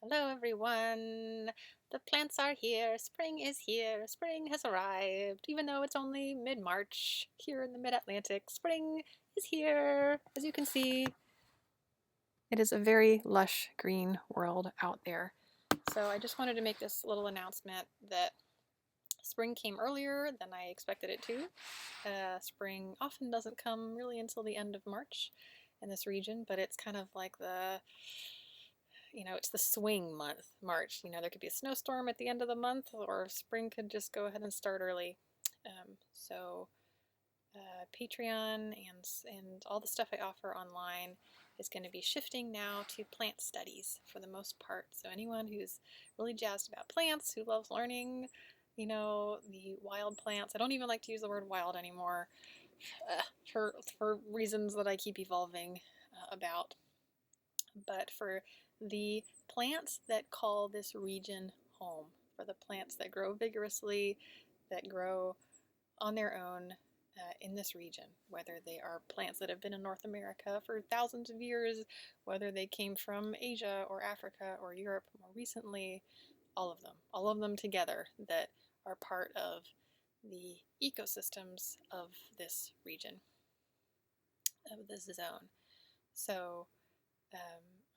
Hello everyone! The plants are here, spring is here, spring has arrived. Even though it's only mid-March here in the mid-Atlantic, spring is here. As you can see, it is a very lush green world out there. So I just wanted to make this little announcement that spring came earlier than I expected it to. Spring often doesn't come really until the end of March in this region, but it's kind of like it's the swing month, March. There could be a snowstorm at the end of the month, or spring could just go ahead and start early. So Patreon and all the stuff I offer online is going to be shifting now to plant studies for the most part. So anyone who's really jazzed about plants, who loves learning, the wild plants. I don't even like to use the word wild anymore for reasons that I keep evolving about. But for the plants that call this region home, for the plants that grow vigorously, that grow on their own in this region, whether they are plants that have been in North America for thousands of years, whether they came from Asia or Africa or Europe more recently, all of them together that are part of the ecosystems of this region, of this zone. So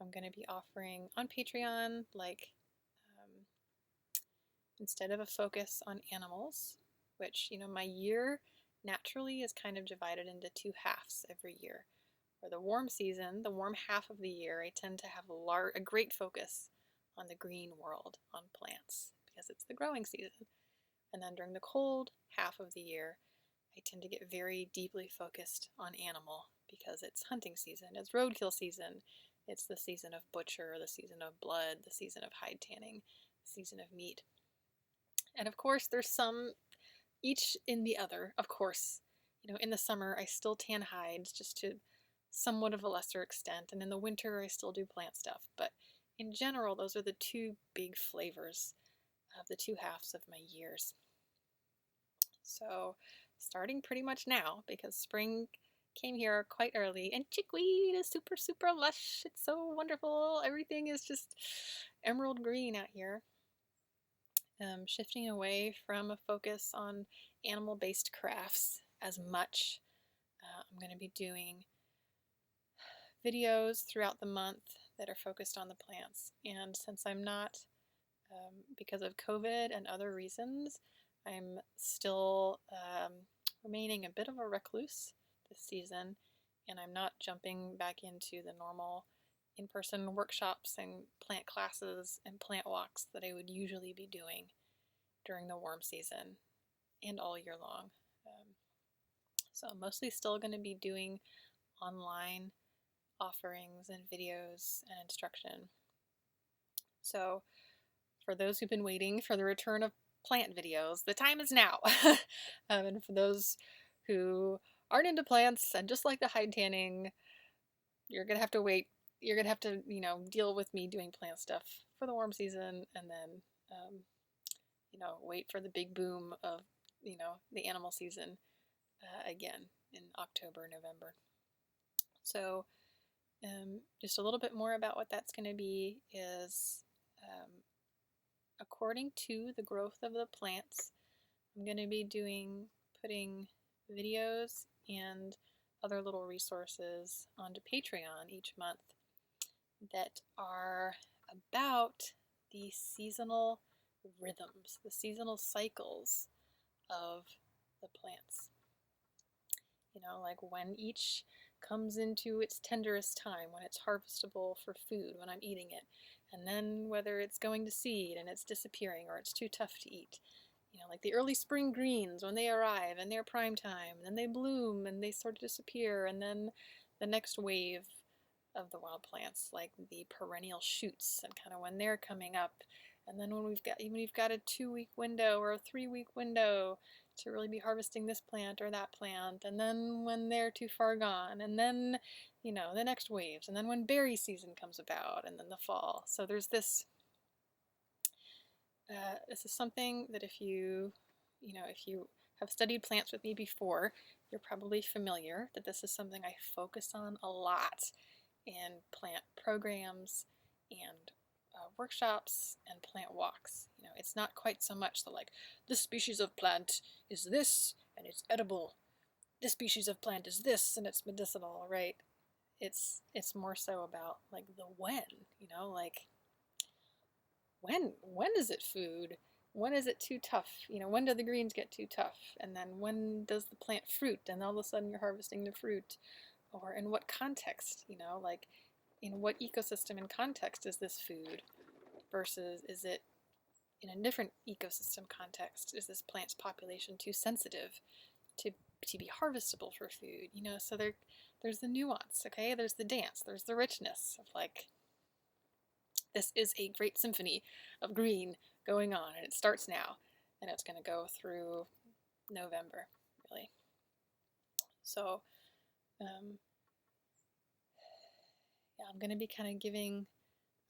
I'm going to be offering on Patreon, um, instead of a focus on animals, which, my year naturally is kind of divided into two halves every year. For the warm season, the warm half of the year, I tend to have a great focus on the green world, on plants, because it's the growing season. And then during the cold half of the year, I tend to get very deeply focused on animal because it's hunting season, it's roadkill season, it's the season of butcher, the season of blood, the season of hide tanning, the season of meat. And of course, there's some, each in the other, of course. In the summer, I still tan hides just to somewhat of a lesser extent. And in the winter, I still do plant stuff. But in general, those are the two big flavors of the two halves of my years. So starting pretty much now, because spring came here quite early, and chickweed is super, super lush. It's so wonderful. Everything is just emerald green out here. Shifting away from a focus on animal-based crafts as much. I'm going to be doing videos throughout the month that are focused on the plants. And since I'm not, because of COVID and other reasons, I'm still remaining a bit of a recluse this season, and I'm not jumping back into the normal in-person workshops and plant classes and plant walks that I would usually be doing during the warm season and all year long. So I'm mostly still going to be doing online offerings and videos and instruction. So for those who've been waiting for the return of plant videos, the time is now. And for those who aren't into plants and just like the hide tanning, you're going to have to wait. You're going to have to, deal with me doing plant stuff for the warm season and then, wait for the big boom of, the animal season again in October, November. So just a little bit more about what that's going to be is according to the growth of the plants, I'm going to be putting videos and other little resources onto Patreon each month that are about the seasonal rhythms, the seasonal cycles of the plants. Like when each comes into its tenderest time, when it's harvestable for food, when I'm eating it, and then whether it's going to seed and it's disappearing or it's too tough to eat. Like the early spring greens when they arrive and they're prime time, and then they bloom and they sort of disappear, and then the next wave of the wild plants, like the perennial shoots, and kind of when they're coming up, and then when we've got a 2-week window or a 3-week window to really be harvesting this plant or that plant, and then when they're too far gone, and then the next waves, and then when berry season comes about, and then the fall. So there's this. This is something that if you have studied plants with me before, you're probably familiar that this is something I focus on a lot in plant programs and workshops and plant walks. You know, it's not quite so much the like, this species of plant is this and it's edible. This species of plant is this and it's medicinal, right? It's more so about like the when, you know, like when is it food? When is it too tough? You know, when do the greens get too tough? And then when does the plant fruit? And all of a sudden you're harvesting the fruit. Or in what context, you know, like in what ecosystem and context is this food versus is it in a different ecosystem context? Is this plant's population too sensitive to be harvestable for food? You know, so there's the nuance, okay? There's the dance, there's the richness of like, this is a great symphony of green going on, and it starts now, and it's going to go through November, really. So, yeah, I'm going to be kind of giving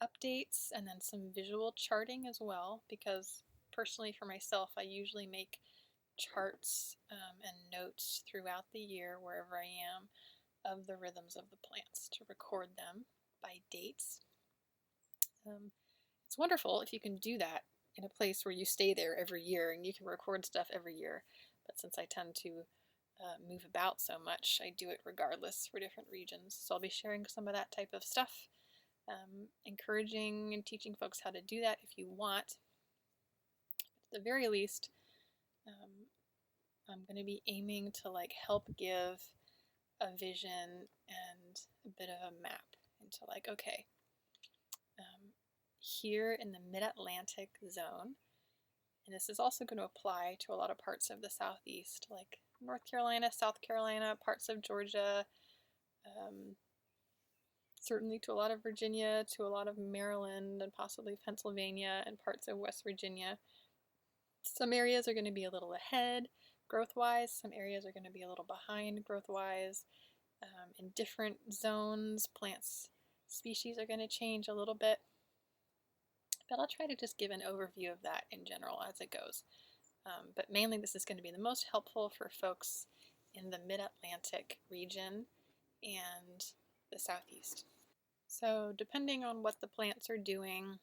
updates and then some visual charting as well, because personally for myself, I usually make charts and notes throughout the year, wherever I am, of the rhythms of the plants to record them by dates. It's wonderful if you can do that in a place where you stay there every year and you can record stuff every year. But since I tend to move about so much, I do it regardless for different regions. So I'll be sharing some of that type of stuff, encouraging and teaching folks how to do that if you want. At the very least, I'm going to be aiming to like help give a vision and a bit of a map into like, okay, here in the Mid-Atlantic zone, and this is also going to apply to a lot of parts of the Southeast, like North Carolina, South Carolina, parts of Georgia, certainly to a lot of Virginia, to a lot of Maryland, and possibly Pennsylvania, and parts of West Virginia. Some areas are going to be a little ahead growth-wise, some areas are going to be a little behind growth-wise. In different zones, plants, species are going to change a little bit. But I'll try to just give an overview of that in general as it goes. But mainly this is going to be the most helpful for folks in the Mid-Atlantic region and the Southeast. So depending on what the plants are doing,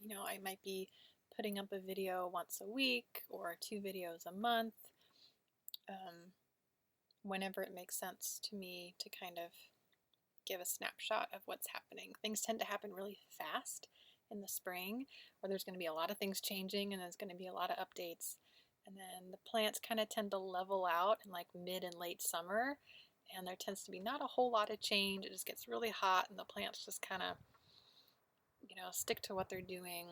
you know, I might be putting up a video once a week or 2 videos a month, whenever it makes sense to me to kind of give a snapshot of what's happening. Things tend to happen really fast in the spring, where there's going to be a lot of things changing and there's going to be a lot of updates. And then the plants kind of tend to level out in like mid and late summer, and there tends to be not a whole lot of change. It just gets really hot and the plants just kind of, you know, stick to what they're doing.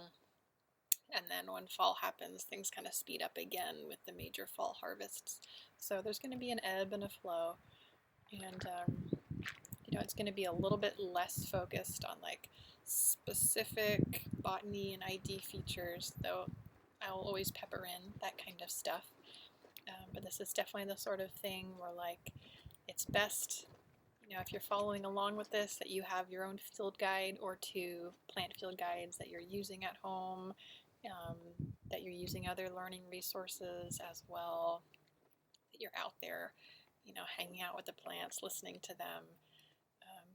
And then when fall happens, things kind of speed up again with the major fall harvests. So there's going to be an ebb and a flow, and you know, it's going to be a little bit less focused on like specific botany and ID features, though I'll always pepper in that kind of stuff. But this is definitely the sort of thing where like it's best, you know, if you're following along with this, that you have your own field guide or 2 plant field guides that you're using at home, that you're using other learning resources as well, that you're out there, you know, hanging out with the plants, listening to them,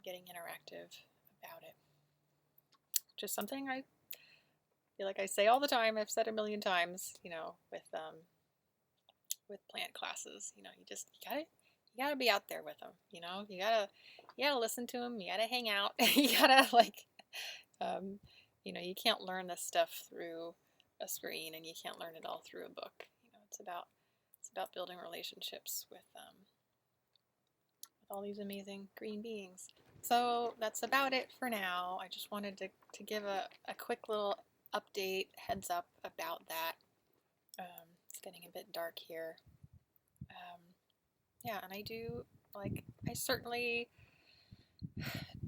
getting interactive about it. Just something I feel like I say all the time, I've said a million times, you know, with plant classes, you know, you gotta be out there with them, you know, you gotta listen to them, you gotta hang out, you gotta like, you know, you can't learn this stuff through a screen, and you can't learn it all through a book. You know, it's about building relationships with all these amazing green beings. So that's about it for now. I just wanted to give a quick little update, heads up about that. It's getting a bit dark here. Yeah, and I certainly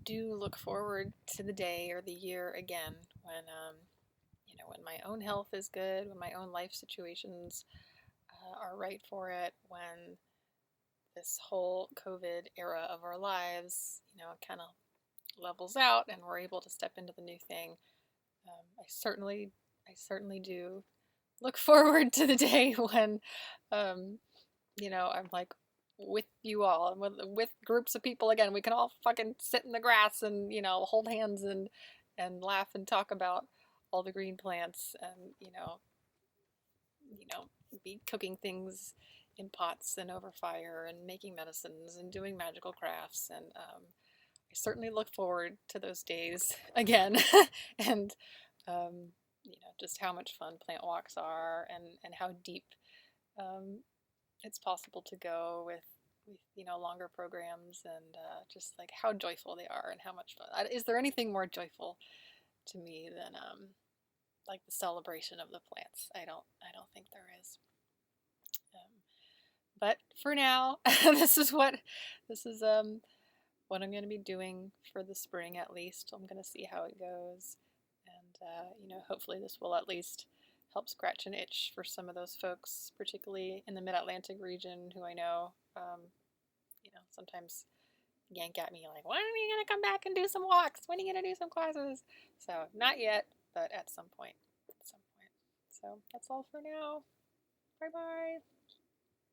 do look forward to the day or the year again when, you know, when my own health is good, when my own life situations are right for it, when this whole COVID era of our lives, you know, kind of levels out and we're able to step into the new thing. I certainly do look forward to the day when, you know, I'm like with you all and with groups of people again. We can all fucking sit in the grass and, you know, hold hands and and laugh and talk about all the green plants, and be cooking things in pots and over fire and making medicines and doing magical crafts. And I certainly look forward to those days again. And just how much fun plant walks are, and how deep it's possible to go with longer programs, and just like how joyful they are and how much fun. Is there anything more joyful to me than like the celebration of the plants? I don't think there is. But for now, this is what I'm going to be doing for the spring. At least I'm going to see how it goes, and hopefully this will at least help scratch an itch for some of those folks, particularly in the Mid-Atlantic region, who I know, sometimes yank at me like, when are you going to come back and do some walks? When are you going to do some classes? So not yet, but at some point. So that's all for now. Bye bye.